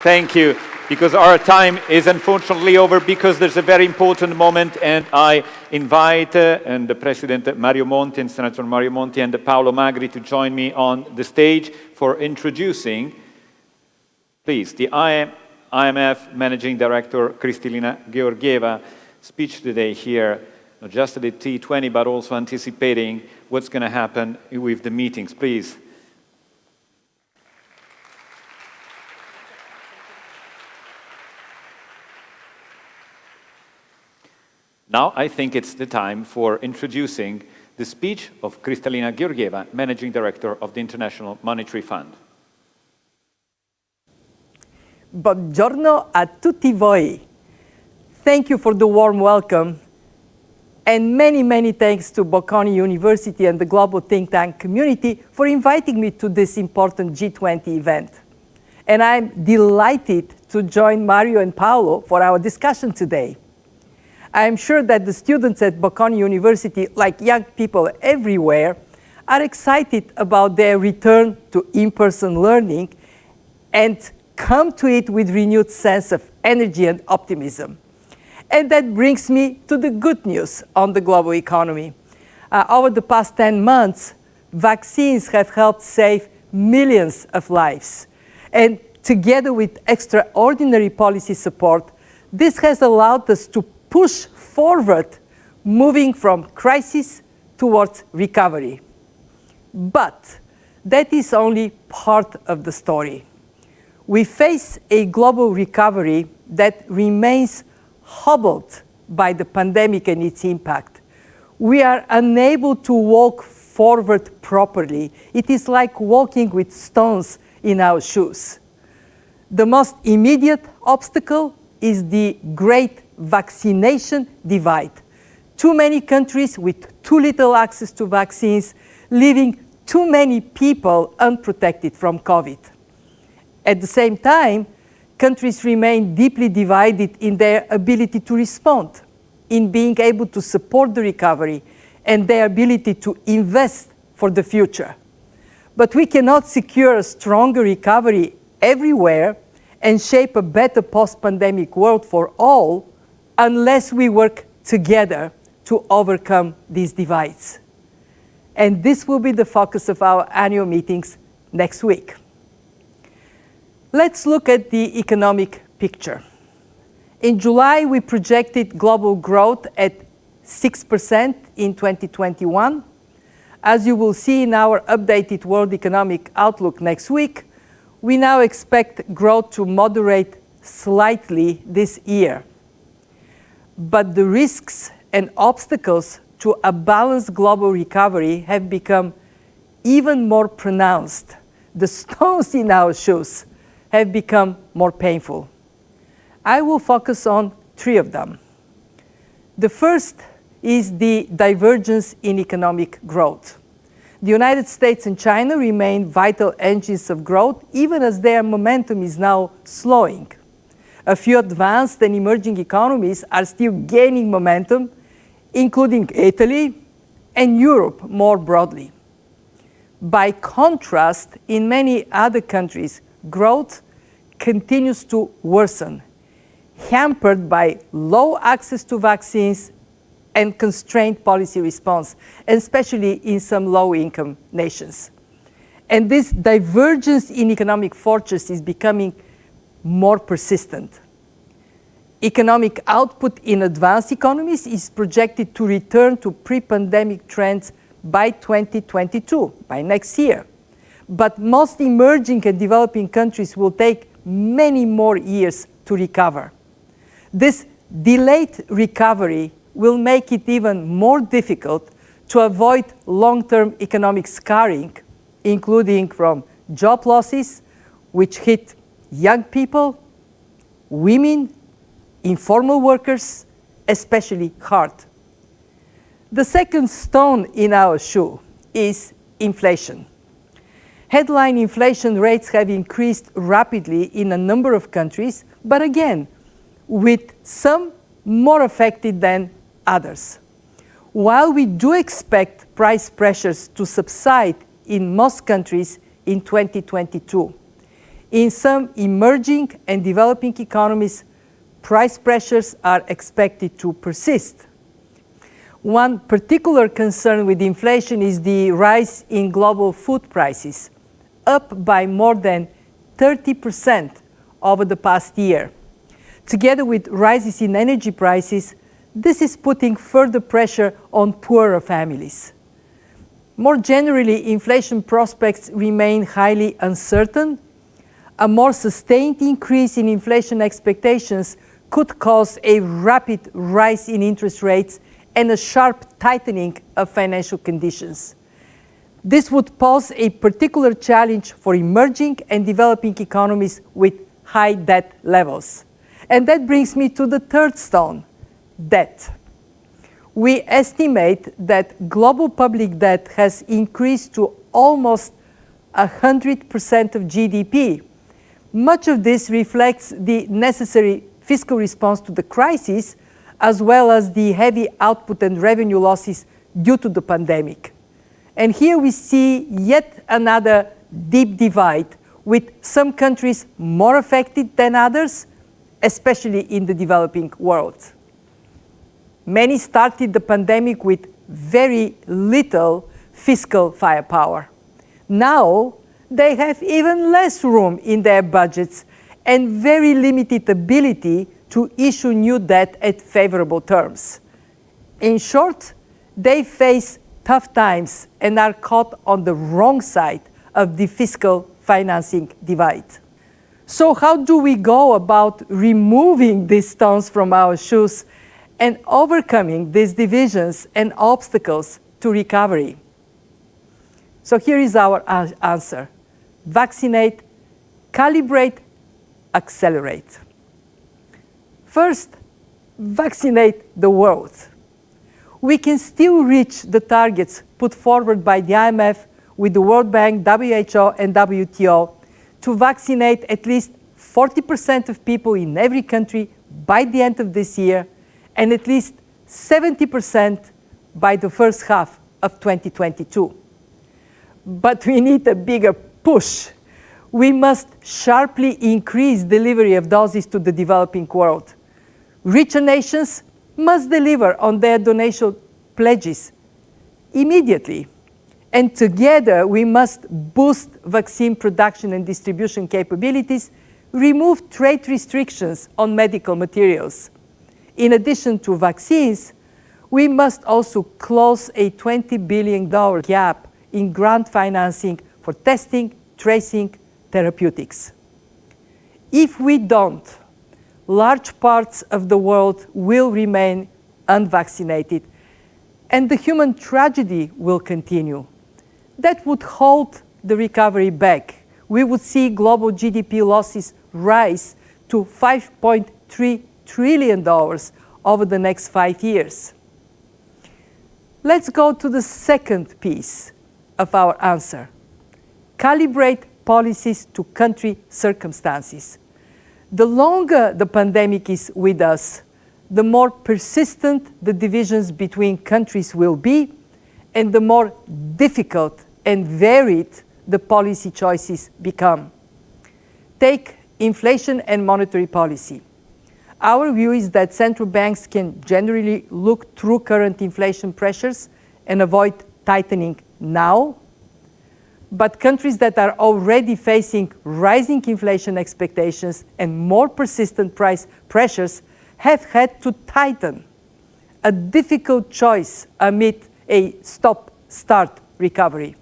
Thank you, because our time is unfortunately over, because there's a very important moment, and I invite and the President Mario Monti and Senator Mario Monti and Paolo Magri to join me on the stage for introducing, please, the IMF Managing Director Kristelina Girgeva speech today here, not just at the T20, but also anticipating what's going to happen with the meetings. Please. Now I think it's the time for introducing the speech of Kristelina Girgeva, Managing Director of the International Monetary Fund. Buongiorno a tutti voi. Thank you for the warm welcome, and many, many thanks to Bocconi University and the global think tank community for inviting me to this important G20 event. And I'm delighted to join Mario and Paolo for our discussion today. I am sure that the students at Bocconi University, like young people everywhere, are excited about their return to in-person learning and come to it with renewed sense of energy and optimism. And that brings me to the good news on the global economy. Over the past 10 months, vaccines have helped save millions of lives. And together with extraordinary policy support, this has allowed us to push forward, moving from crisis towards recovery. But that is only part of the story. We face a global recovery that remains hobbled by the pandemic and its impact. We are unable to walk forward properly. It is like walking with stones in our shoes. The most immediate obstacle is the great vaccination divide. Too many countries with too little access to vaccines, leaving too many people unprotected from COVID. At the same time, countries remain deeply divided in their ability to respond, in being able to support the recovery, and their ability to invest for the future. But we cannot secure a stronger recovery everywhere and shape a better post-pandemic world for all unless we work together to overcome these divides. And this will be the focus of our annual meetings next week. Let's look at the economic picture. In July, we projected global growth at 6% in 2021. As you will see in our updated World Economic Outlook next week, we now expect growth to moderate slightly this year. But the risks and obstacles to a balanced global recovery have become even more pronounced. The stones in our shoes have become more painful. I will focus on three of them. The first is the divergence in economic growth. The United States and China remain vital engines of growth, even as their momentum is now slowing. A few advanced and emerging economies are still gaining momentum, including Italy and Europe more broadly. By contrast, in many other countries, growth continues to worsen, hampered by low access to vaccines and constrained policy response, especially in some low-income nations. And this divergence in economic fortunes is becoming more persistent. Economic output in advanced economies is projected to return to pre-pandemic trends by 2022, by next year. But most emerging and developing countries will take many more years to recover. This delayed recovery will make it even more difficult to avoid long-term economic scarring, including from job losses, which hit young people, women, informal workers, especially hard. The second stone in our shoe is inflation. Headline inflation rates have increased rapidly in a number of countries, but again, with some more affected than others. While we do expect price pressures to subside in most countries in 2022, In some emerging and developing economies, price pressures are expected to persist. One particular concern with inflation is the rise in global food prices, up by more than 30% over the past year. Together with rises in energy prices, this is putting further pressure on poorer families. More generally, inflation prospects remain highly uncertain. A more sustained increase in inflation expectations could cause a rapid rise in interest rates and a sharp tightening of financial conditions. This would pose a particular challenge for emerging and developing economies with high debt levels. And that brings me to the third stone, debt. We estimate that global public debt has increased to almost 100% of GDP. Much of this reflects the necessary fiscal response to the crisis, as well as the heavy output and revenue losses due to the pandemic. And here we see yet another deep divide, with some countries more affected than others, especially in the developing world. Many started the pandemic with very little fiscal firepower. Now, they have even less room in their budgets and very limited ability to issue new debt at favorable terms. In short, they face tough times and are caught on the wrong side of the fiscal financing divide. So how do we go about removing these stones from our shoes and overcoming these divisions and obstacles to recovery? So here is our answer. Vaccinate, calibrate, accelerate. First, vaccinate the world. We can still reach the targets put forward by the IMF with the World Bank, WHO, and WTO to vaccinate at least 40% of people in every country by the end of this year and at least 70% by the first half of 2022. But we need a bigger push. We must sharply increase delivery of doses to the developing world. Richer nations must deliver on their donation pledges immediately. And together, we must boost vaccine production and distribution capabilities, remove trade restrictions on medical materials. In addition to vaccines, we must also close a $20 billion gap in grant financing for testing, tracing, therapeutics. If we don't, large parts of the world will remain unvaccinated, and the human tragedy will continue. That would hold the recovery back. We would see global GDP losses rise to $5.3 trillion over the next 5 years. Let's go to the second piece of our answer. Calibrate policies to country circumstances. The longer the pandemic is with us, the more persistent the divisions between countries will be, and the more difficult and varied the policy choices become. Take inflation and monetary policy. Our view is that central banks can generally look through current inflation pressures and avoid tightening now. But countries that are already facing rising inflation expectations and more persistent price pressures have had to tighten, a difficult choice amid a stop-start recovery.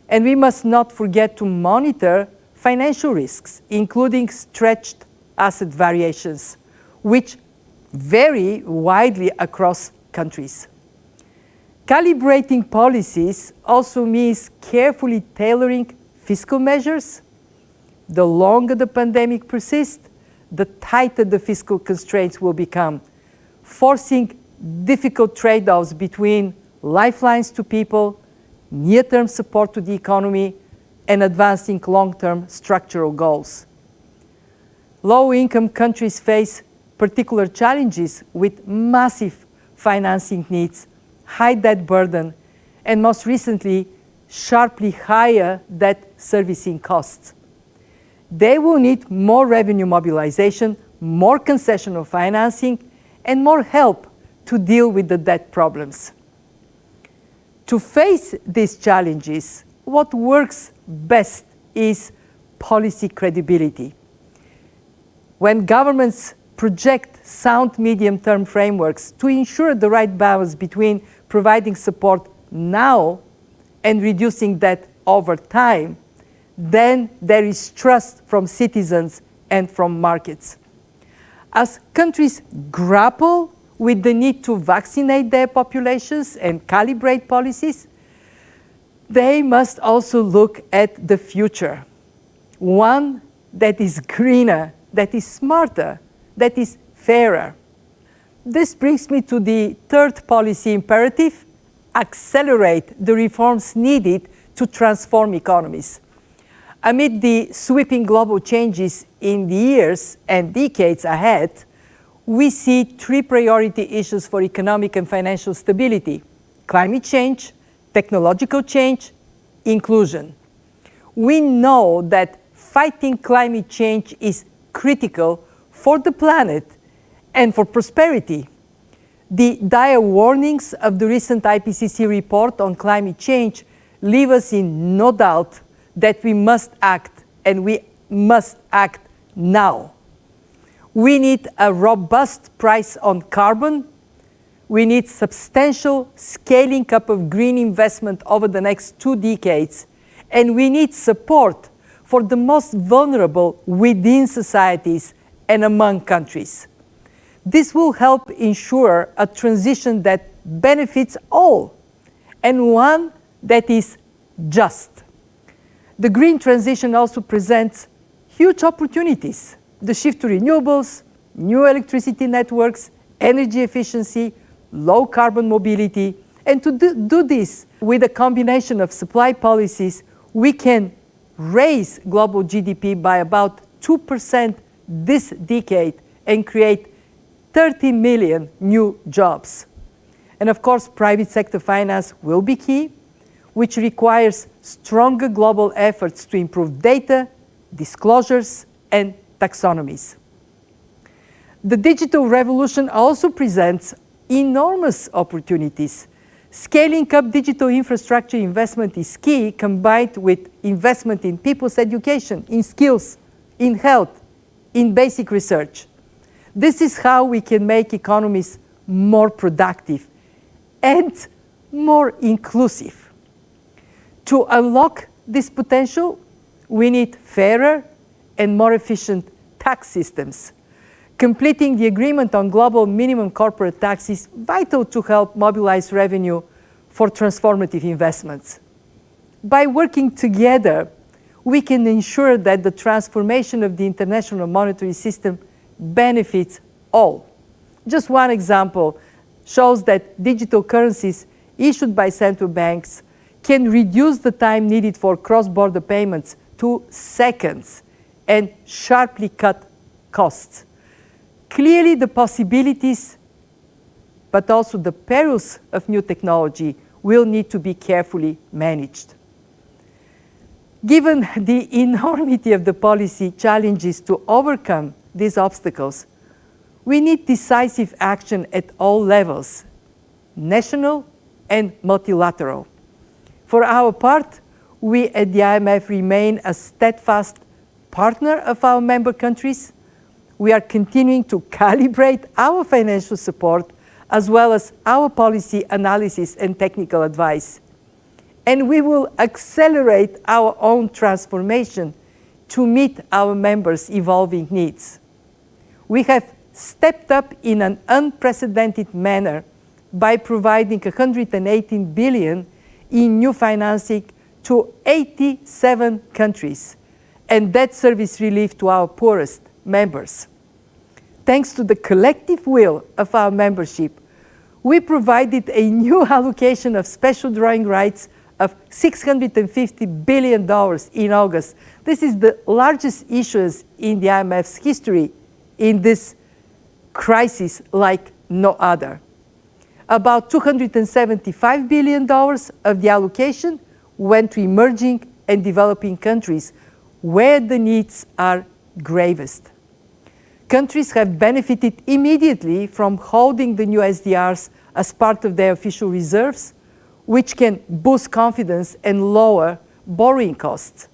And we must not forget to monitor financial risks, including stretched asset variations, which vary widely across countries. Calibrating policies also means carefully tailoring fiscal measures. The longer the pandemic persists, the tighter the fiscal constraints will become, forcing difficult trade-offs between lifelines to people, near-term support to the economy, and advancing long-term structural goals. Low-income countries face particular challenges with massive financing needs, high debt burden, and most recently, sharply higher debt servicing costs. they will need more revenue mobilization, more concessional financing, and more help to deal with the debt problems. To face these challenges, what works best is policy credibility. When governments project sound medium-term frameworks to ensure the right balance between providing support now and reducing debt over time, then there is trust from citizens and from markets. As countries grapple with the need to vaccinate their populations and calibrate policies, they must also look at the future. One that is greener, that is smarter, that is fairer. This brings me to the third policy imperative: accelerate the reforms needed to transform economies. Amid the sweeping global changes in the years and decades ahead, we see three priority issues for economic and financial stability: climate change, technological change, inclusion. We know that fighting climate change is critical for the planet and for prosperity. The dire warnings of the recent IPCC report on climate change leave us in no doubt that we must act, and we must act now. We need a robust price on carbon. We need substantial scaling up of green investment over the next 2 decades. And we need support for the most vulnerable within societies and among countries. This will help ensure a transition that benefits all, and one that is just. The green transition also presents huge opportunities: the shift to renewables, new electricity networks, energy efficiency, low carbon mobility. And to do this with a combination of supply policies, we can raise global GDP by about 2% this decade and create 30 million new jobs. And of course, private sector finance will be key, which requires stronger global efforts to improve data, disclosures, and taxonomies. The digital revolution also presents enormous opportunities. Scaling up digital infrastructure investment is key, combined with investment in people's education, in skills, in health, in basic research. This is how we can make economies more productive and more inclusive. To unlock this potential, we need fairer and more efficient tax systems. Completing the agreement on global minimum corporate tax is vital to help mobilize revenue for transformative investments. By working together, we can ensure that the transformation of the international monetary system benefits all. Just one example shows that digital currencies issued by central banks can reduce the time needed for cross-border payments to seconds and sharply cut costs. Clearly, the possibilities, but also the perils of new technology will need to be carefully managed. Given the enormity of the policy challenges to overcome these obstacles, we need decisive action at all levels, national and multilateral. For our part, we at the IMF remain a steadfast partner of our member countries. We are continuing to calibrate our financial support as well as our policy analysis and technical advice. And we will accelerate our own transformation to meet our members' evolving needs. We have stepped up in an unprecedented manner by providing 118 billion in new financing to 87 countries and debt service relief to our poorest members. Thanks to the collective will of our membership, we provided a new allocation of special drawing rights of $650 billion in August. This is the largest issuance in the IMF's history in this crisis like no other. About $275 billion of the allocation went to emerging and developing countries, where the needs are gravest. Countries have benefited immediately from holding the new SDRs as part of their official reserves, which can boost confidence and lower borrowing costs.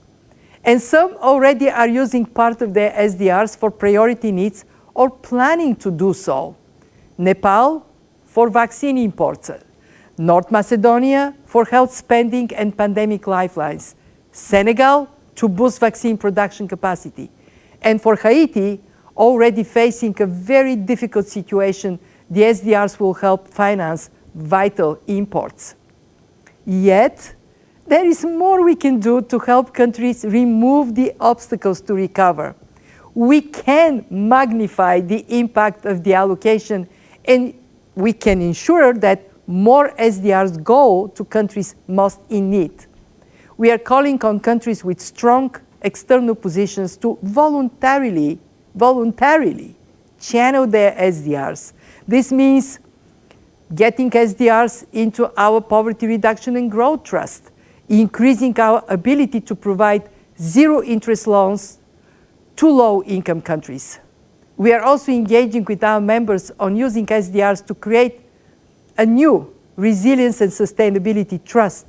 And some already are using part of their SDRs for priority needs or planning to do so. Nepal for vaccine imports, North Macedonia for health spending and pandemic lifelines, Senegal to boost vaccine production capacity, and for Haiti, already facing a very difficult situation, the SDRs will help finance vital imports. Yet, there is more we can do to help countries remove the obstacles to recover. We can magnify the impact of the allocation, and we can ensure that more SDRs go to countries most in need. We are calling on countries with strong external positions to voluntarily channel their SDRs. This means getting SDRs into our poverty reduction and growth trust, increasing our ability to provide zero-interest loans to low-income countries. We are also engaging with our members on using SDRs to create a new resilience and sustainability trust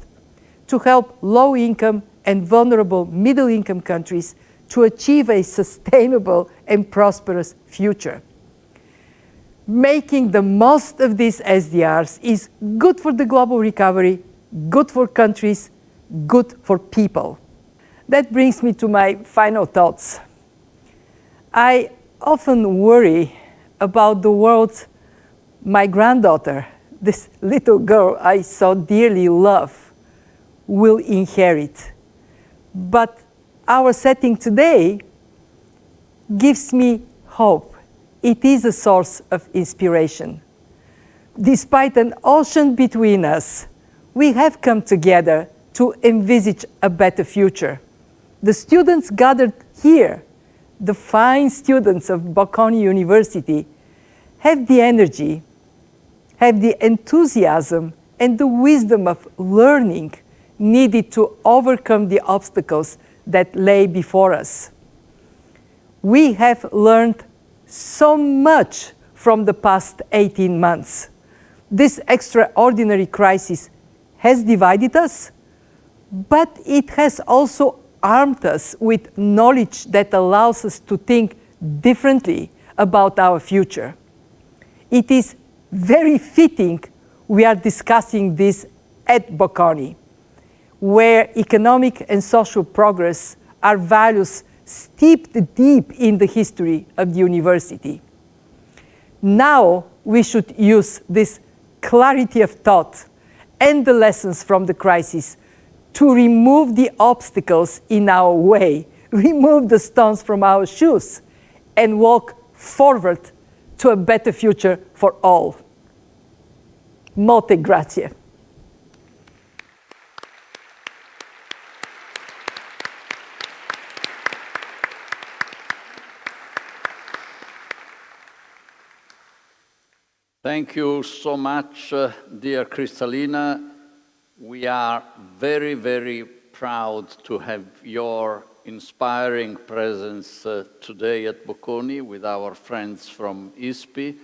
to help low-income and vulnerable middle-income countries to achieve a sustainable and prosperous future. Making the most of these SDRs is good for the global recovery, good for countries, good for people. That brings me to my final thoughts. I often worry about the world my granddaughter, this little girl I so dearly love, will inherit. But our setting today gives me hope. It is a source of inspiration. Despite an ocean between us, we have come together to envisage a better future. The students gathered here, the fine students of Bocconi University, have the energy, have the enthusiasm, and the wisdom of learning needed to overcome the obstacles that lay before us. We have learned so much from the past 18 months. This extraordinary crisis has divided us, but it has also armed us with knowledge that allows us to think differently about our future. It is very fitting we are discussing this at Bocconi, where economic and social progress are values steeped deep in the history of the university. Now we should use this clarity of thought and the lessons from the crisis to remove the obstacles in our way, remove the stones from our shoes, and walk forward to a better future for all. Molte grazie. Thank you so much, dear Kristelina. We are very, very proud to have your inspiring presence today at Bocconi with our friends from ISPI.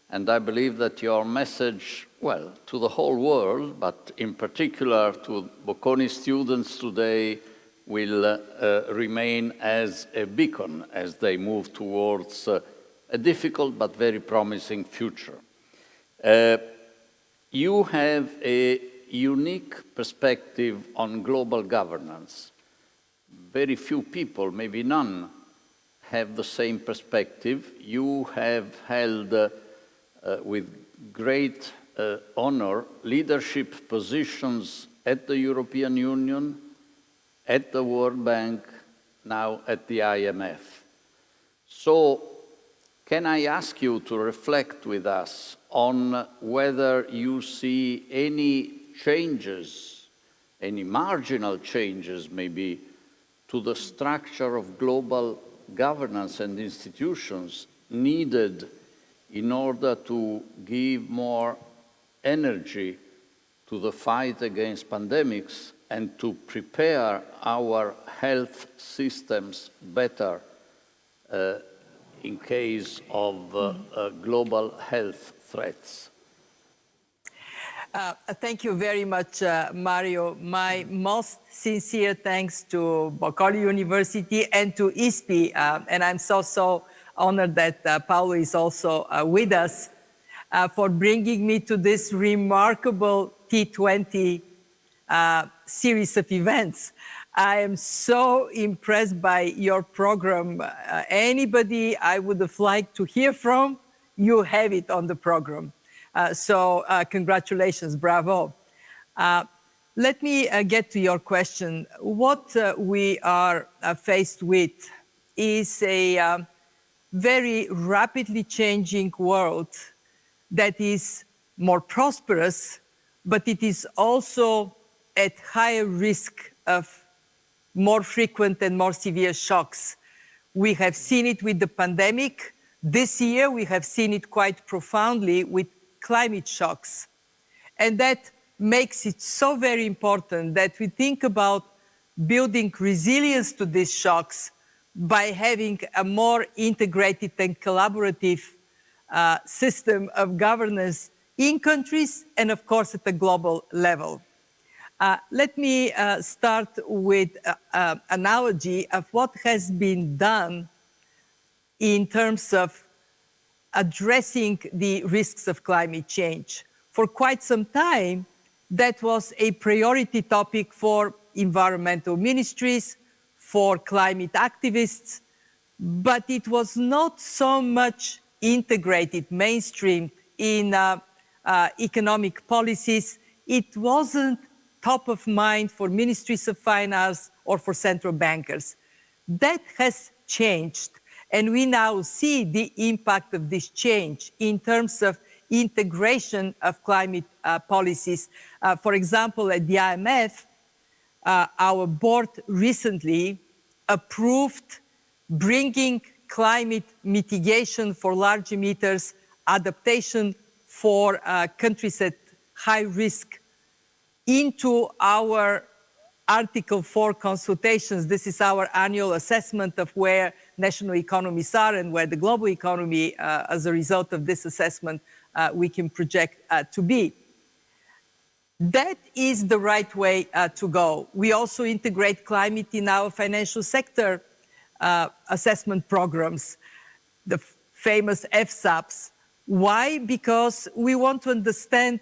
And I believe that your message, well, to the whole world, but in particular to Bocconi students today, will remain as a beacon as they move towards a difficult but very promising future. You have a unique perspective on global governance. Very few people, maybe none, have the same perspective. You have held, with great honor, leadership positions at the European Union, at the World Bank, now at the IMF. So, can I ask you to reflect with us on whether you see any changes, any marginal changes maybe, to the structure of global governance and institutions needed in order to give more energy to the fight against pandemics and to prepare our health systems better in case of global health threats? Thank you very much, Mario. My most sincere thanks to Boccoli University and to ISPI, and I'm so honored that Paolo is also with us, for bringing me to this remarkable T20 series of events. I am so impressed by your program. Anybody I would have liked to hear from, you have it on the program. So congratulations, bravo. Let me get to your question. What we are faced with is a very rapidly changing world that is more prosperous, but it is also at higher risk of more frequent and more severe shocks. We have seen it with the pandemic. This year, we have seen it quite profoundly with climate shocks. And that makes it so very important that we think about building resilience to these shocks by having a more integrated and collaborative system of governance in countries and, of course, at the global level. Let me start with an analogy of what has been done in terms of addressing the risks of climate change. For quite some time, that was a priority topic for environmental ministries, for climate activists, but it was not so much integrated, mainstream in economic policies. It wasn't top of mind for ministries of finance or for central bankers. That has changed. And we now see the impact of this change in terms of integration of climate policies. For example, at the IMF, our board recently approved bringing climate mitigation for large emitters, adaptation for countries at high risk into our Article 4 consultations. This is our annual assessment of where national economies are and where the global economy, as a result of this assessment, we can project to be. That is the right way to go. We also integrate climate in our financial sector assessment programs, the famous FSAPs. Why? Because we want to understand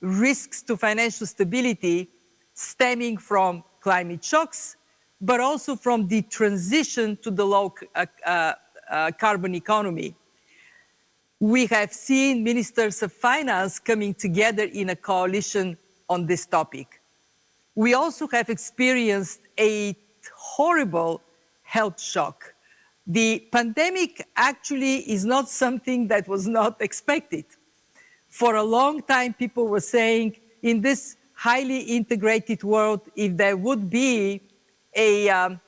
risks to financial stability stemming from climate shocks, but also from the transition to the low carbon economy. We have seen ministers of finance coming together in a coalition on this topic. We also have experienced a horrible health shock. The pandemic actually is not something that was not expected. For a long time, people were saying, in this highly integrated world, if there would be a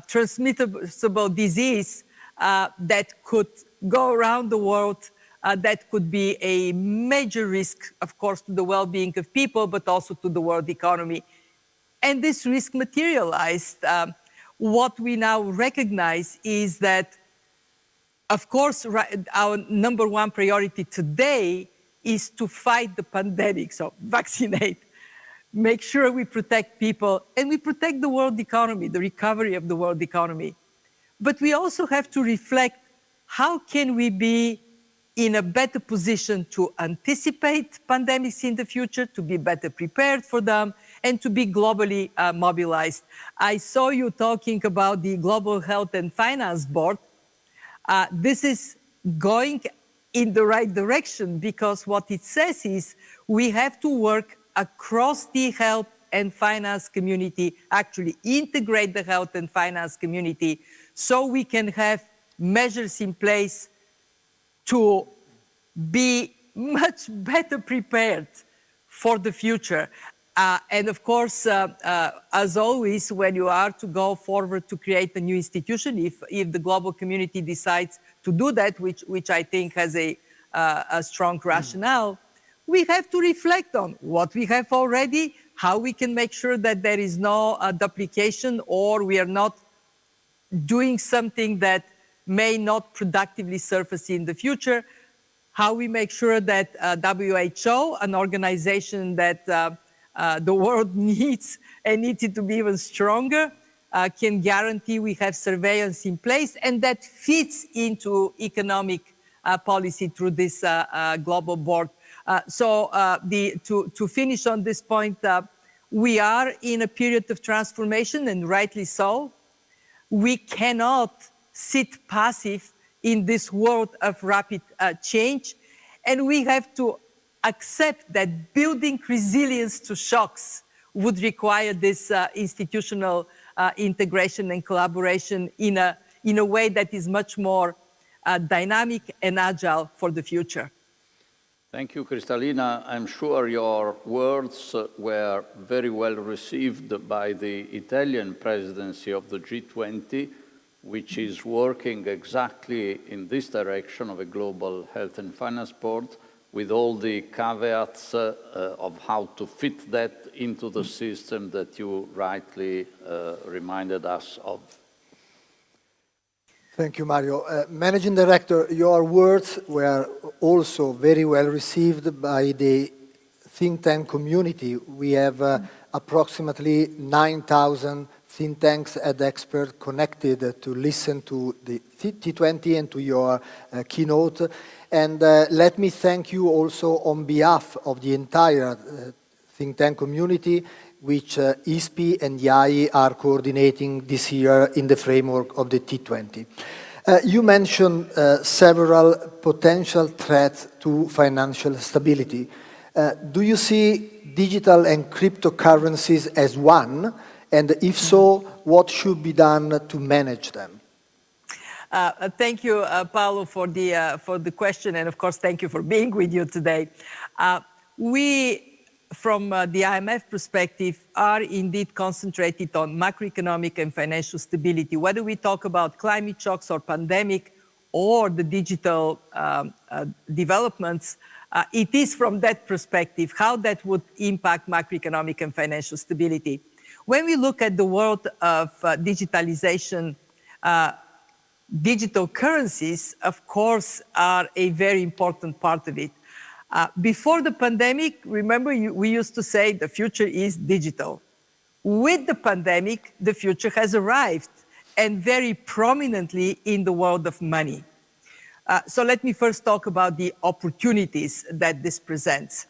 transmissible disease that could go around the world, that could be a major risk, of course, to the well-being of people, but also to the world economy. And this risk materialized. What we now recognize is that, of course, our number one priority today is to fight the pandemic, so vaccinate, make sure we protect people, and we protect the world economy, the recovery of the world economy. But we also have to reflect, how can we be in a better position to anticipate pandemics in the future, to be better prepared for them, and to be globally mobilized. I saw you talking about the Global Health and Finance Board. This is going in the right direction, because what it says is we have to work across the health and finance community, actually integrate the health and finance community, so we can have measures in place to be much better prepared for the future. And of course, as always, when you are to go forward to create a new institution, if the global community decides to do that, which I think has a strong rationale, we have to reflect on what we have already, how we can make sure that there is no duplication or we are not doing something that may not productively surface in the future, how we make sure that WHO, an organization that the world needs and needs it to be even stronger, can guarantee we have surveillance in place, and that fits into economic policy through this global board. To finish on this point, we are in a period of transformation, and rightly so. We cannot sit passive in this world of rapid change, and we have to accept that building resilience to shocks would require this institutional integration and collaboration in a way that is much more dynamic and agile for the future. Thank you, Kristelina. I'm sure your words were very well received by the Italian presidency of the G20, which is working exactly in this direction of a global health and finance board, with all the caveats of how to fit that into the system that you rightly reminded us of. Thank you, Mario. Managing Director, your words were also very well received by the think tank community. We have approximately 9,000 think tanks and experts connected to listen to the T20 and to your keynote. And let me thank you also on behalf of the entire think tank community, which ISPI and IAI are coordinating this year in the framework of the T20. You mentioned several potential threats to financial stability. Do you see digital and cryptocurrencies as one? And if so, what should be done to manage them? Thank you, Paolo, for the question, and of course, thank you for being with you today. We, from the IMF perspective, are indeed concentrated on macroeconomic and financial stability. Whether we talk about climate shocks or pandemic or the digital developments, it is from that perspective how that would impact macroeconomic and financial stability. When we look at the world of digitalization, digital currencies, of course, are a very important part of it. Before the pandemic, remember, we used to say the future is digital. With the pandemic, the future has arrived, and very prominently in the world of money. So let me first talk about the opportunities that this presents.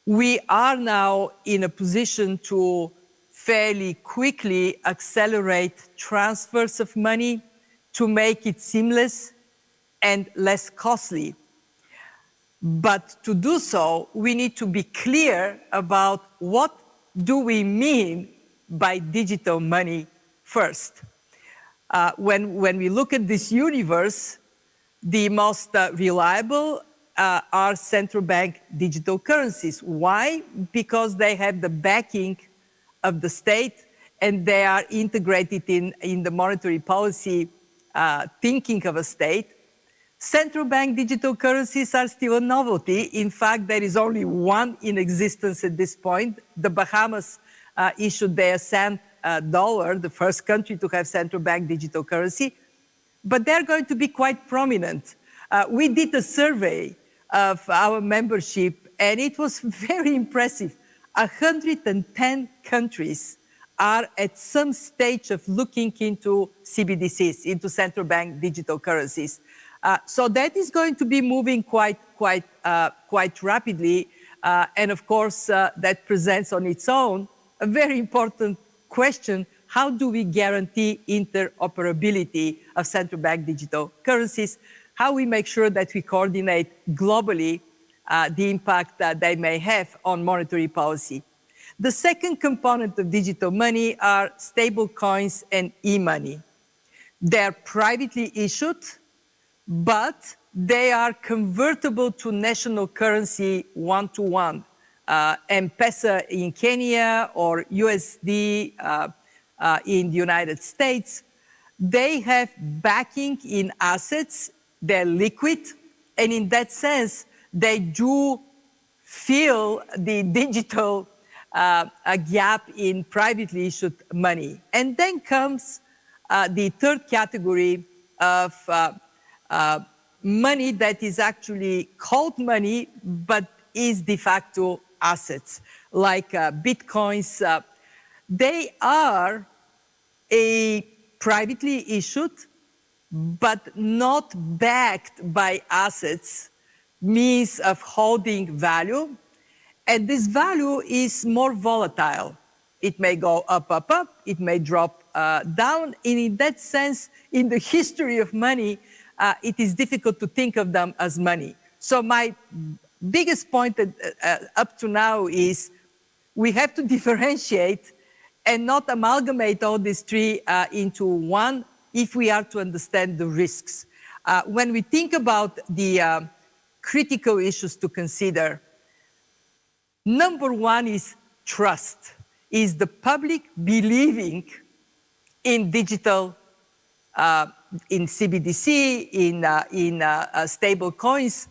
We are now in a position to fairly quickly accelerate transfers of money to make it seamless and less costly. But to do so, we need to be clear about what do we mean by digital money first. When we look at this universe, the most reliable are central bank digital currencies. Why? Because they have the backing of the state and they are integrated in the monetary policy thinking of a state. Central bank digital currencies are still a novelty. In fact, there is only one in existence at this point. The Bahamas issued their cent dollar, the first country to have central bank digital currency, but they're going to be quite prominent. We did a survey of our membership, and it was very impressive. 110 countries are at some stage of looking into CBDCs, into central bank digital currencies. So that is going to be moving quite rapidly. And of course, that presents on its own a very important question. How do we guarantee interoperability of central bank digital currencies? How we make sure that we coordinate globally the impact that they may have on monetary policy. The second component of digital money are stable coins and e-money. They're privately issued, but they are convertible to national currency one-to-one. M-Pesa in Kenya or USD in the United States. They have backing in assets, they're liquid, and in that sense, they do fill the digital a gap in privately issued money. And then comes the third category of money that is actually called money, but is de facto assets, like bitcoins. They are a privately issued, but not backed by assets, means of holding value. And this value is more volatile. It may go up, up, up. It may drop down. And in that sense, in the history of money, it is difficult to think of them as money. So my biggest point up to now is we have to differentiate and not amalgamate all these three into one if we are to understand the risks. When we think about the critical issues to consider, number one is trust. Is the public believing in digital, in CBDC, in stable coins?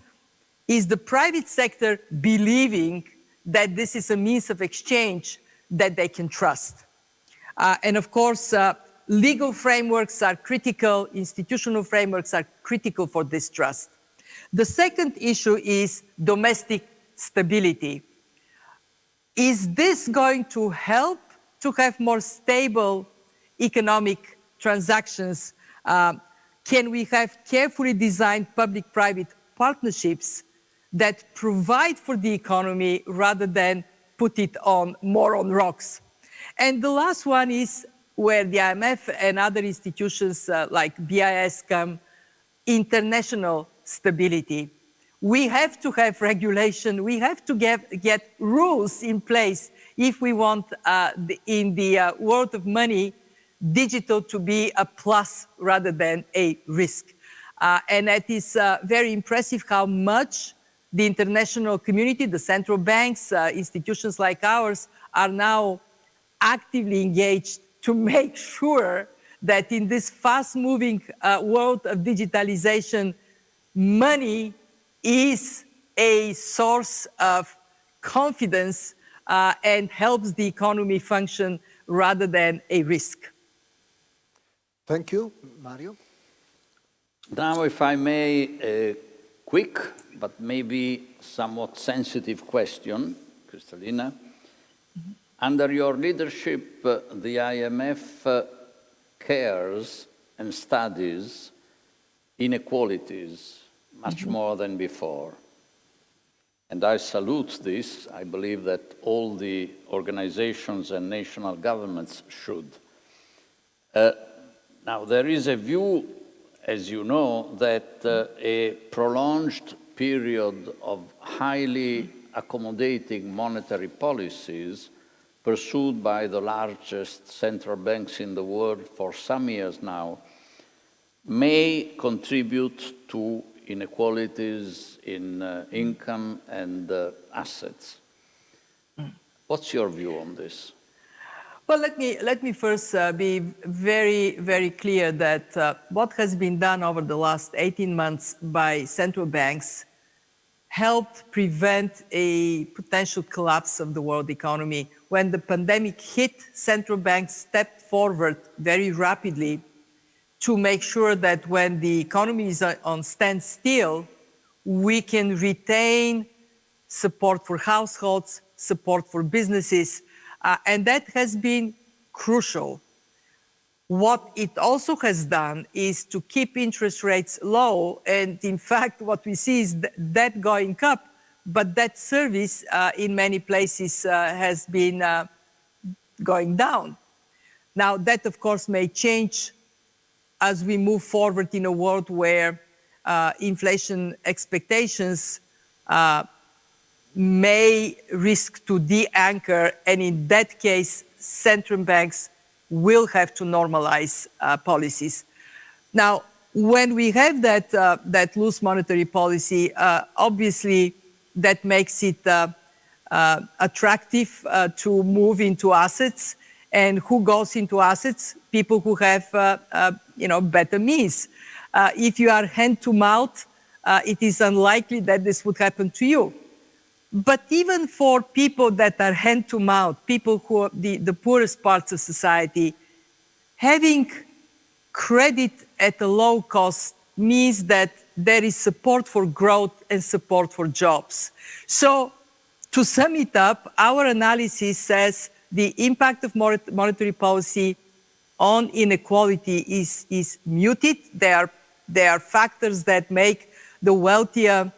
Is the private sector believing that this is a means of exchange that they can trust? And of course, legal frameworks are critical, institutional frameworks are critical for this trust. The second issue is domestic stability. Is this going to help to have more stable economic transactions? Can we have carefully designed public-private partnerships that provide for the economy rather than put it on more on rocks? And the last one is where the IMF and other institutions like BIS come, international stability. We have to have regulation. We have to get rules in place if we want, in the world of money, digital to be a plus rather than a risk. And it is very impressive how much the international community, the central banks, institutions like ours, are now actively engaged to make sure that in this fast-moving world of digitalization, money is a source of confidence and helps the economy function rather than a risk. Thank you. Mario? Now, if I may, a quick but maybe somewhat sensitive question, Kristelina. Under your leadership, the IMF cares and studies inequalities much more than before. And I salute this. I believe that all the organizations and national governments should. Now, there is a view, as you know, that a prolonged period of highly accommodating monetary policies pursued by the largest central banks in the world for some years now may contribute to inequalities in income and assets. What's your view on this? Well, let me first be very, very clear that what has been done over the last 18 months by central banks helped prevent a potential collapse of the world economy. When the pandemic hit, central banks stepped forward very rapidly to make sure that when the economy is on standstill, we can retain support for households, support for businesses, and that has been crucial. What it also has done is to keep interest rates low, and in fact, what we see is debt going up, but debt service in many places has been going down. Now, that of course may change as we move forward in a world where inflation expectations may risk to de-anchor, and in that case, central banks will have to normalize policies. Now, when we have that loose monetary policy, obviously that makes it attractive to move into assets. And who goes into assets? People who have better means. If you are hand to mouth, it is unlikely that this would happen to you. But even for people that are hand to mouth, people who are the poorest parts of society, having credit at a low cost means that there is support for growth and support for jobs. So to sum it up, our analysis says the impact of monetary policy on inequality is muted. There are factors that make the wealthier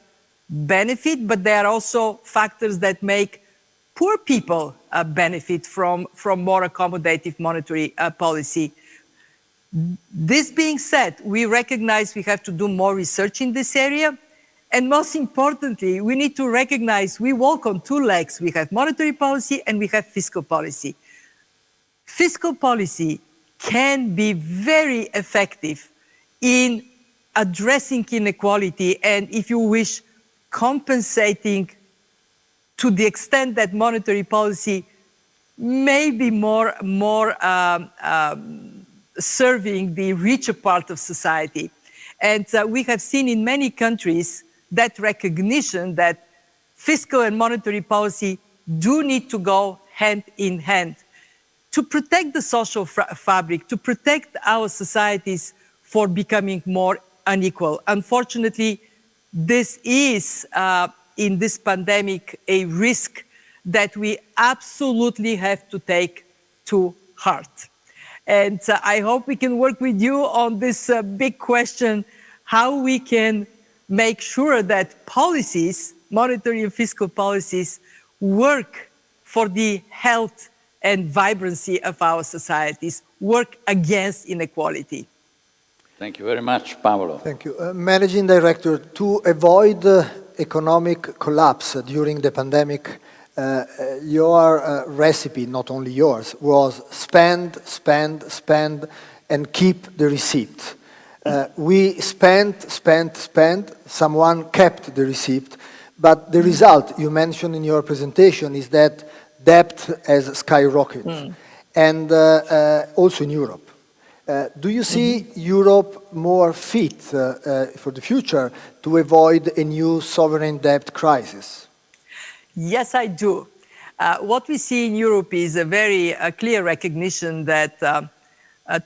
benefit, but there are also factors that make poor people benefit from more accommodative monetary policy. This being said, we recognize we have to do more research in this area. And most importantly, we need to recognize we walk on two legs. We have monetary policy and we have fiscal policy. Fiscal policy can be very effective in addressing inequality and, if you wish, compensating to the extent that monetary policy may be more serving the richer part of society. And we have seen in many countries that recognition that fiscal and monetary policy do need to go hand in hand to protect the social fabric, to protect our societies for becoming more unequal. Unfortunately, this is, in this pandemic, a risk that we absolutely have to take to heart. And I hope we can work with you on this big question, how we can make sure that policies, monetary and fiscal policies, work for the health and vibrancy of our societies, work against inequality. Thank you very much, Paolo. Thank you. Managing Director, to avoid economic collapse during the pandemic, your recipe, not only yours, was spend, spend, spend, and keep the receipt. We spent, someone kept the receipt, but the result you mentioned in your presentation is that debt has skyrocketed, and also in Europe. Do you see Europe more fit for the future to avoid a new sovereign debt crisis? Yes, I do. What we see in Europe is a very clear recognition that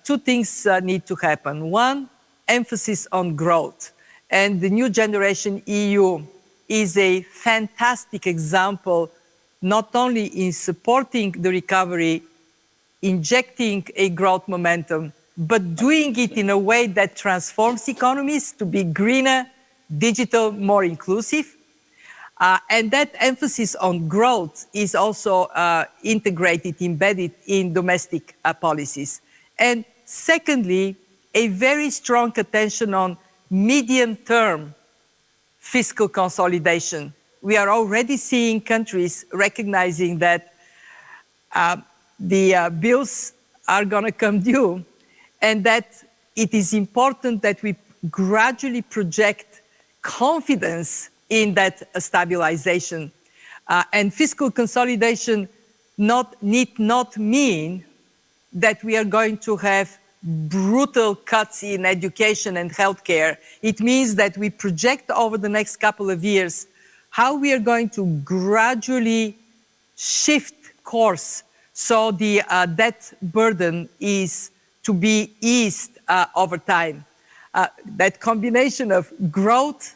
two things need to happen. One, emphasis on growth. And the new generation EU is a fantastic example, not only in supporting the recovery, injecting a growth momentum, but doing it in a way that transforms economies to be greener, digital, more inclusive. And that emphasis on growth is also integrated, embedded in domestic policies. And secondly, a very strong attention on medium-term fiscal consolidation. We are already seeing countries recognizing that the bills are going to come due, and that it is important that we gradually project confidence in that stabilization. And fiscal consolidation need not mean that we are going to have brutal cuts in education and healthcare. It means that we project over the next couple of years how we are going to gradually shift course so the debt burden is to be eased over time. That combination of growth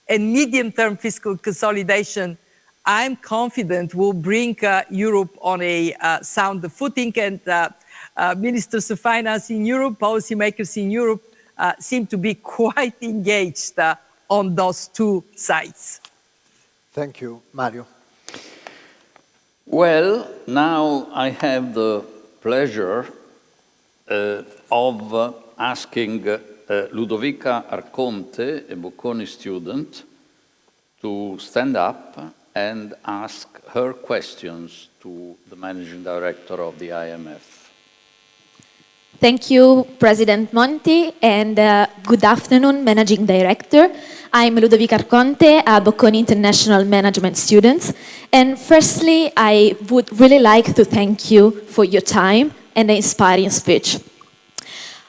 and medium-term fiscal consolidation, I'm confident will bring Europe on a sound footing, and ministers of finance in Europe, policymakers in Europe seem to be quite engaged on those two sides. Thank you, Mario. Well, now I have the pleasure of asking Ludovica Arconte, a Bocconi student, to stand up and ask her questions to the Managing Director of the IMF. Thank you, President Monti, and good afternoon, Managing Director. I'm Ludovica Arconte, a Bocconi International Management student. And firstly, I would really like to thank you for your time and the inspiring speech.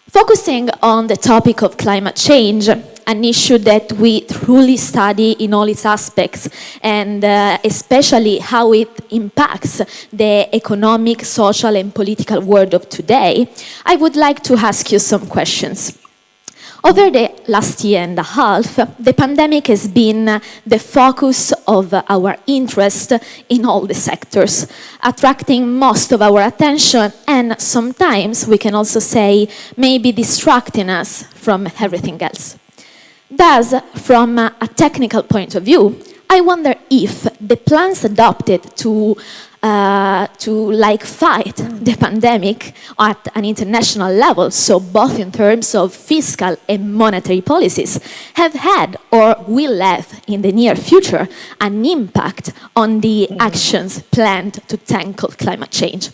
Focusing on the topic of climate change, an issue that we truly study in all its aspects, and especially how it impacts the economic, social, and political world of today, I would like to ask you some questions. Over the last year and a half, the pandemic has been the focus of our interest in all the sectors, attracting most of our attention, and sometimes we can also say maybe distracting us from everything else. Thus, from a technical point of view, I wonder if the plans adopted to fight the pandemic at an international level, so both in terms of fiscal and monetary policies, have had or will have in the near future an impact on the actions planned to tackle climate change.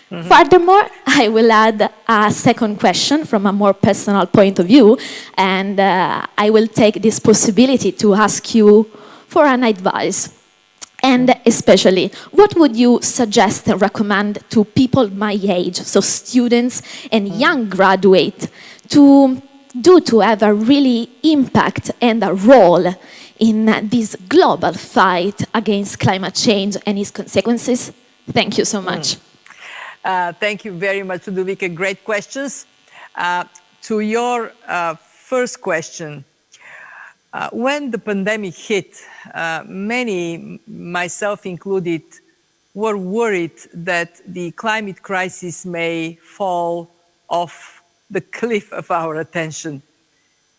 Furthermore, I will add a second question from a more personal point of view, and I will take this possibility to ask you for an advice. And especially, what would you suggest and recommend to people my age, so students and young graduates, to do to have a really impact and a role in this global fight against climate change and its consequences? Thank you so much. Thank you very much, Ludovica. Great questions. To your first question, when the pandemic hit, many, myself included, were worried that the climate crisis may fall off the cliff of our attention.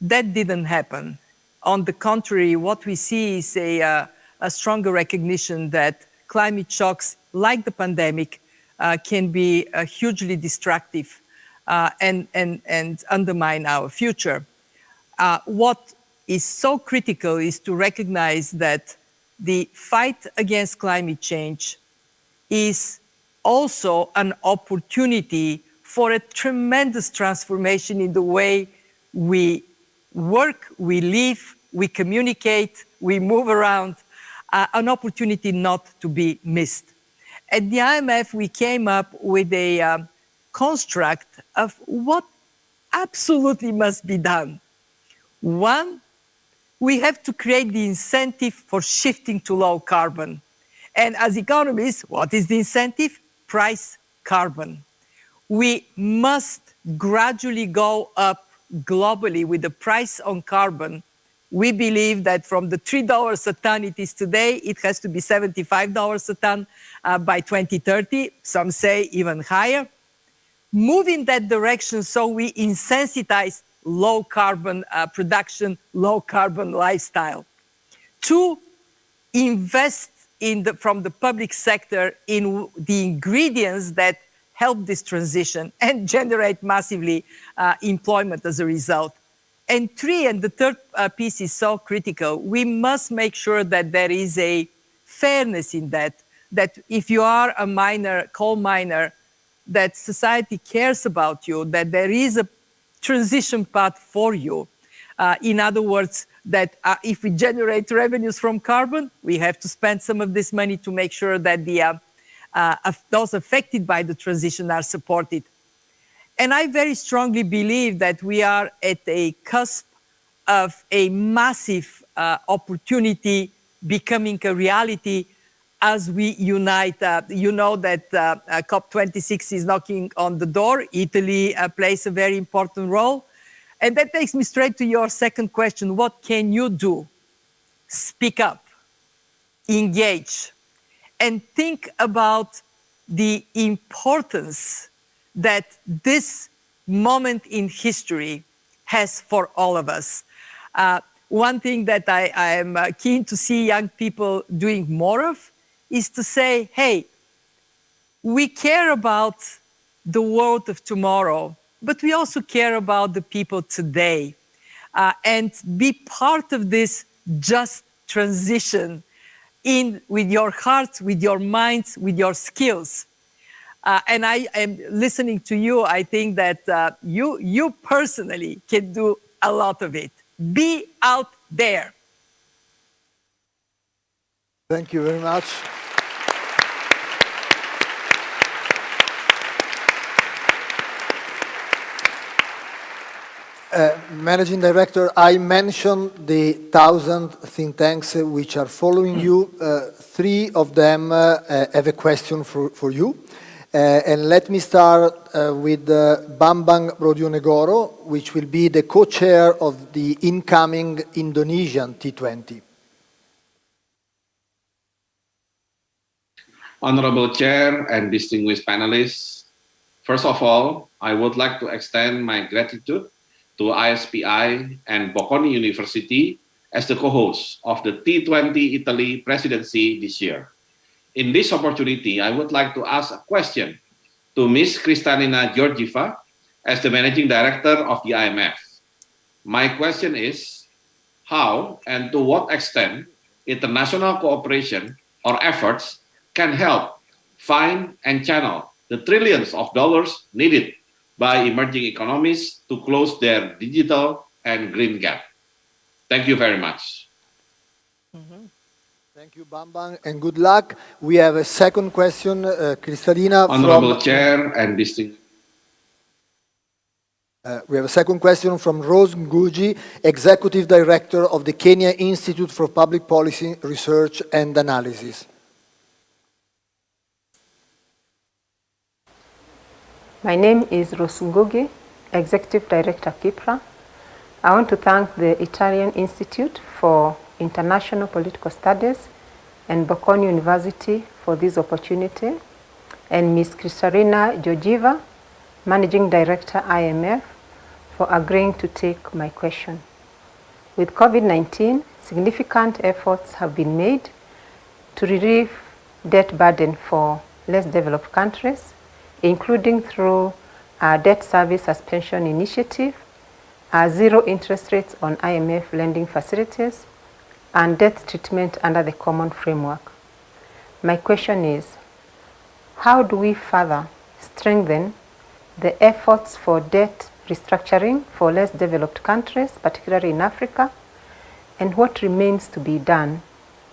That didn't happen. On the contrary, what we see is a stronger recognition that climate shocks like the pandemic can be hugely destructive and undermine our future. What is so critical is to recognize that the fight against climate change is also an opportunity for a tremendous transformation in the way we work, we live, we communicate, we move around, an opportunity not to be missed. At the IMF, we came up with a construct of what absolutely must be done. One, we have to create the incentive for shifting to low carbon. And as economists, what is the incentive? Price carbon. We must gradually go up globally with the price on carbon. We believe that from the $3 a ton it is today, it has to be $75 a ton by 2030. Some say even higher. Move in that direction so we insensitize low carbon production, low carbon lifestyle. Two, invest from the public sector in the ingredients that help this transition and generate massively employment as a result. And three, and the third piece is so critical, we must make sure that there is a fairness in that if you are a miner, coal miner, that society cares about you, that there is a transition path for you. In other words, that if we generate revenues from carbon, we have to spend some of this money to make sure that those affected by the transition are supported. And I very strongly believe that we are at a cusp of a massive opportunity becoming a reality as we unite. You know that COP26 is knocking on the door. Italy plays a very important role. And that takes me straight to your second question. What can you do? Speak up, engage, and think about the importance that this moment in history has for all of us. One thing that I am keen to see young people doing more of is to say, hey, we care about the world of tomorrow, but we also care about the people today, and be part of this just transition with your hearts, with your minds, with your skills. And I am listening to you, I think that you personally can do a lot of it. Be out there. Thank you very much. Managing Director, I mentioned the 1,000 think tanks which are following you. 3 of them have a question for you. And let me start with Bambang Brojonegoro, which will be the co-chair of the incoming Indonesian T20. Honorable Chair and distinguished panelists, first of all, I would like to extend my gratitude to ISPI and Bocconi University as the co-hosts of the T20 Italy presidency this year. In this opportunity, I would like to ask a question to Ms. Kristelina Girgeva as the Managing Director of the IMF. My question is, how and to what extent international cooperation or efforts can help find and channel the trillions of dollars needed by emerging economies to close their digital and green gap? Thank you very much. Thank you, Bambang, and good luck. We have a second question, Kristelina. Honorable Chair and distinguished. We have a second question from Rose Ngugi, Executive Director of the Kenya Institute for Public Policy Research and Analysis. My name is Rose Ngugi, Executive Director, KIPRA. I want to thank the Italian Institute for International Political Studies and Bocconi University for this opportunity, and Ms. Kristelina Girgeva, Managing Director, IMF, for agreeing to take my question. With COVID-19, significant efforts have been made to relieve debt burden for less developed countries, including through a debt service suspension initiative, zero interest rates on IMF lending facilities, and debt treatment under the common framework. My question is, how do we further strengthen the efforts for debt restructuring for less developed countries, particularly in Africa, and what remains to be done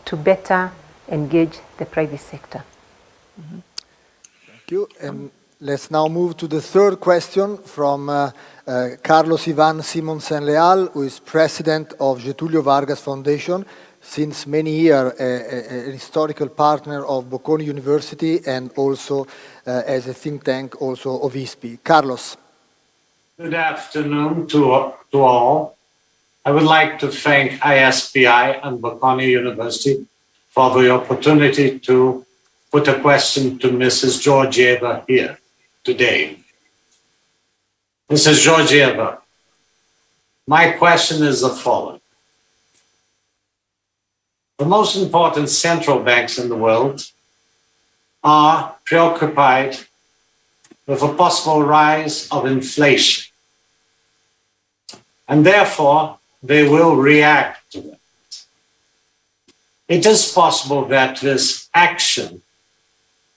to better engage the private sector? Thank you. And let's now move to the third question from Carlos Ivan Simonsen Leal, who is president of Getulio Vargas Foundation, since many years an historical partner of Bocconi University and also as a think tank also of ISPI. Carlos. Good afternoon to all. I would like to thank ISPI and Bocconi University for the opportunity to put a question to Mrs. Girgeva here today. Mrs. Girgeva, my question is the following. The most important central banks in the world are preoccupied with a possible rise of inflation, and therefore they will react to it. It is possible that this action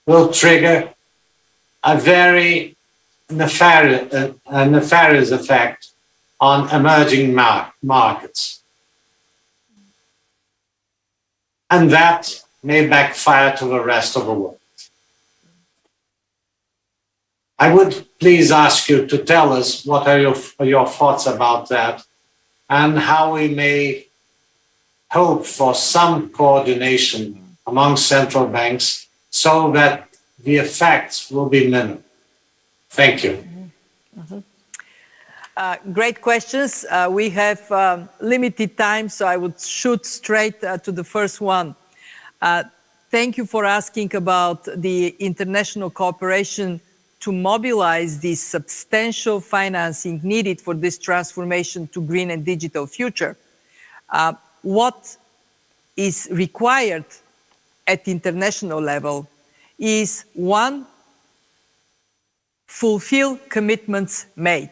will trigger a very nefarious effect on emerging markets. And that may backfire to the rest of the world. I would please ask you to tell us what are your thoughts about that and how we may hope for some coordination among central banks so that the effects will be minimal. Thank you. Great questions. We have limited time, so I would shoot straight to the first one. Thank you for asking about the international cooperation to mobilize the substantial financing needed for this transformation to green and digital future. What is required at international level is, one, fulfill commitments made.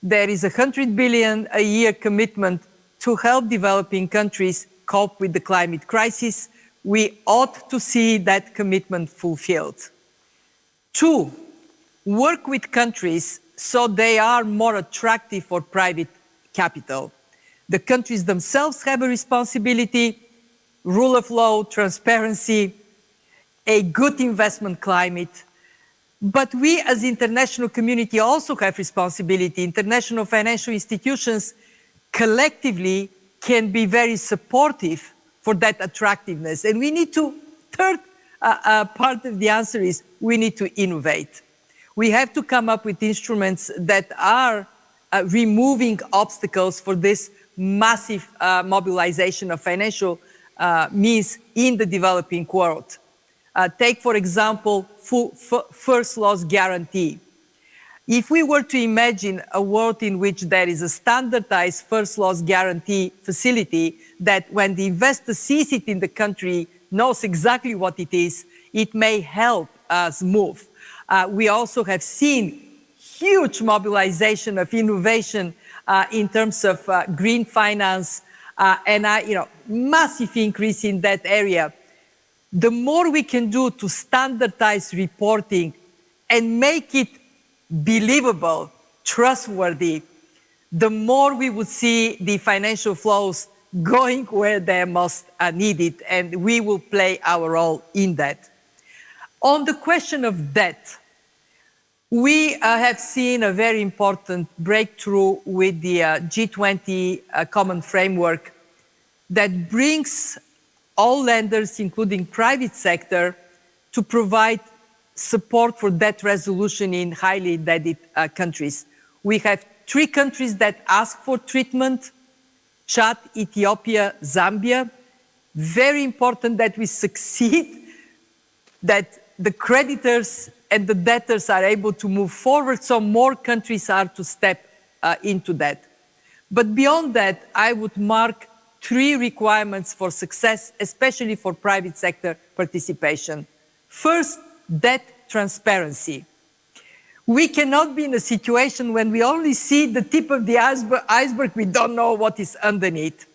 There is 100 billion a year commitment to help developing countries cope with the climate crisis. We ought to see that commitment fulfilled. Two, work with countries so they are more attractive for private capital. The countries themselves have a responsibility, rule of law, transparency, a good investment climate. But we as international community also have responsibility. International financial institutions collectively can be very supportive for that attractiveness. And we need to, third part of the answer is we need to innovate. We have to come up with instruments that are removing obstacles for this massive mobilization of financial means in the developing world. Take, for example, first loss guarantee. If we were to imagine a world in which there is a standardized first loss guarantee facility that when the investor sees it in the country, knows exactly what it is, it may help us move. We also have seen huge mobilization of innovation in terms of green finance and massive increase in that area. The more we can do to standardize reporting and make it believable, trustworthy, the more we would see the financial flows going where they're most needed, and we will play our role in that. On the question of debt, we have seen a very important breakthrough with the G20 common framework that brings all lenders, including private sector, to provide support for debt resolution in highly indebted countries. We have 3 countries that ask for treatment: Chad, Ethiopia, Zambia. Very important that we succeed, that the creditors and the debtors are able to move forward, so more countries are to step into that. But beyond that, I would mark 3 requirements for success, especially for private sector participation. First, debt transparency. We cannot be in a situation when we only see the tip of the iceberg, we don't know what is underneath.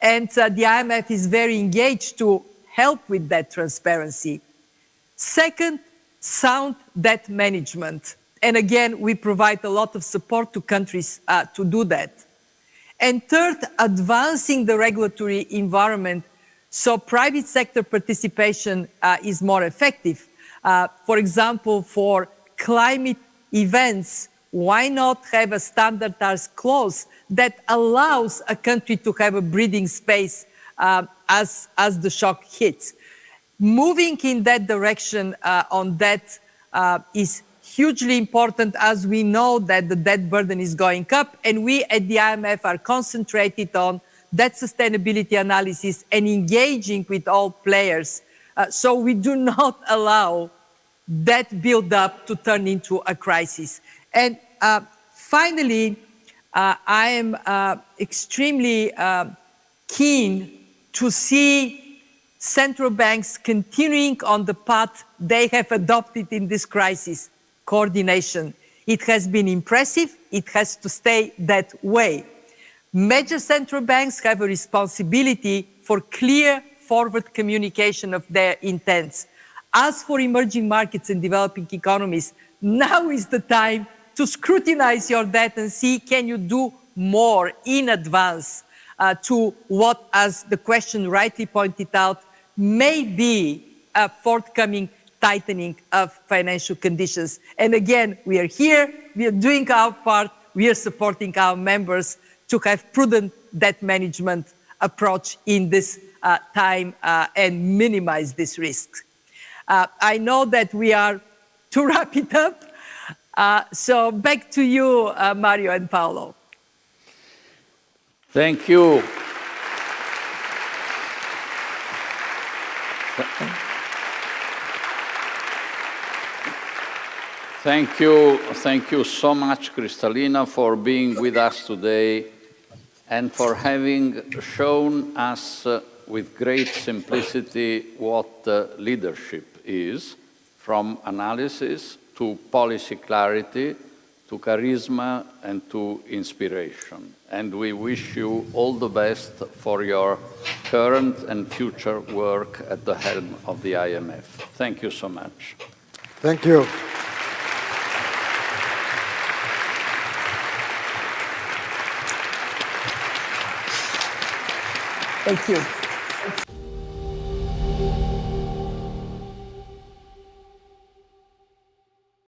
And the IMF is very engaged to help with that transparency. Second, sound debt management. And again, we provide a lot of support to countries to do that. And third, advancing the regulatory environment so private sector participation is more effective. For example, for climate events, why not have a standardized clause that allows a country to have a breathing space as the shock hits? Moving in that direction on debt is hugely important, as we know that the debt burden is going up, and we at the IMF are concentrated on debt sustainability analysis and engaging with all players. So we do not allow debt build-up to turn into a crisis. And finally, I am extremely keen to see central banks continuing on the path they have adopted in this crisis: coordination. It has been impressive. It has to stay that way. Major central banks have a responsibility for clear forward communication of their intents. As for emerging markets and developing economies, now is the time to scrutinize your debt and see, can you do more in advance to what, as the question rightly pointed out, may be a forthcoming tightening of financial conditions. And again, we are here, we are doing our part, we are supporting our members to have prudent debt management approach in this time and minimize this risk. I know that we are to wrap it up. So back to you, Mario and Paolo. Thank you. Thank you so much, Kristelina, for being with us today and for having shown us with great simplicity what leadership is, from analysis to policy clarity, to charisma and to inspiration. And we wish you all the best for your current and future work at the helm of the IMF. Thank you so much. Thank you. Thank you.